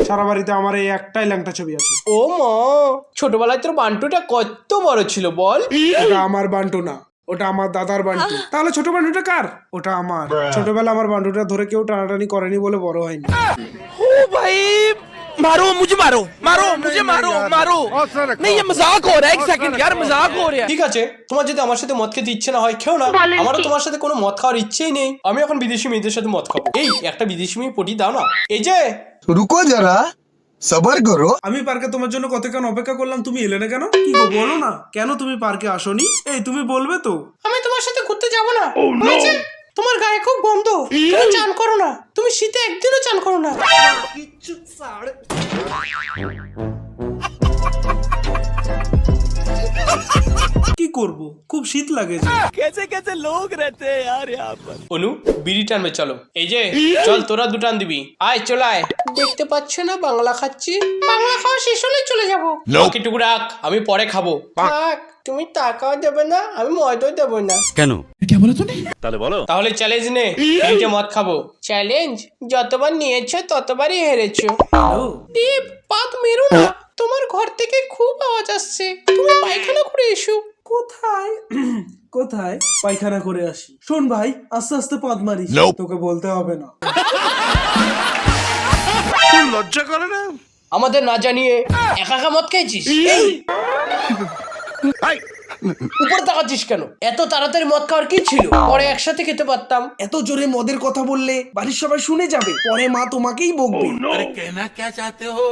সারা বাড়িতে আমার এই একটাই ল্যাংটা ছবি আছে। ও মা, ছোটবেলায় তোর বান্টুটা কত বড় ছিল বল। ওটা আমার বান্টু না, ওটা আমার দাদার বান্টু। তাহলে ছোট বান্টুটা কার? ওটা আমার। ছোটবেলা আমার বান্টুটা ধরে কেউ টানাটানি করেনি বলে বড় হয়নি। ओ भाई मारो मुझे, मारो मारो मुझे, मारो मारो। नहीं ये मजाक हो रहा है, एक सेकंड यार, मजाक हो रहा है। ঠিক আছে, তোমার যদি আমার সাথে মদ খেতে ইচ্ছে না হয় খেও না, আমারও তোমার সাথে কোনো মদ খাওয়ার ইচ্ছেই নেই। আমি এখন বিদেশি মেয়েদের সাথে মদ খাবো। এই একটা বিদেশি মেয়ে পটি দাও না। এই যে रुको जरा सबर करो। আমি পার্কে তোমার জন্য কতক্ষণ অপেক্ষা করলাম, তুমি এলে না কেন? কি গো বলো না, কেন তুমি পার্কে আসোনি? এই তুমি বলবে তো। আমি তোমার সাথে ঘুরতে যাবো না। হয়েছে? তোমার গায়ে খুব গন্ধ, তুমি চান করো না। তুমি শীতে একদিনও চান করো না। কি করব, খুব শীত লাগে যে। कैसे कैसे लोग रहते हैं यार यहाँ पर। অনু, বিড়ি টানবে চলো। এই যে চল, তোরা দুটান দিবি। আয় চল আয়। দেখতে পাচ্ছ না বাংলা খাচ্ছি? বাংলা খাওয়া শেষ হলেই চলে যাবো। বাকিটুকু রাখ, আমি পরে খাবো। থাক, তুমি টাকাও দেবে না, আমি মদও দেবো না। কেন? তাহলে চ্যালেঞ্জ নে, বিড়িতে মদ খাবো। চ্যালেঞ্জ? যতবার নিয়েছো ততবারই হেরেছো। দীপ, পাত মেরো না, তোমার ঘর থেকে খুব আওয়াজ আসছে। তুমি পায়খানা করে এসো। কোথায় কোথায় পায়খানা করে আসি? শোন ভাই, আস্তে আস্তে পদ মারিস, তোকে বলতে হবে না। আমাদের না জানিয়ে একা একা মদ খাইছিস? উপর তাকাচ্ছিস কেন? এত তাড়াতাড়ি মদ খাওয়ার কি ছিল? পরে একসাথে খেতে পারতাম। এত জোরে মদের কথা বললে বাড়ির সবাই শুনে যাবে, পরে মা তোমাকেই বকবে। कहना क्या चाहते हो?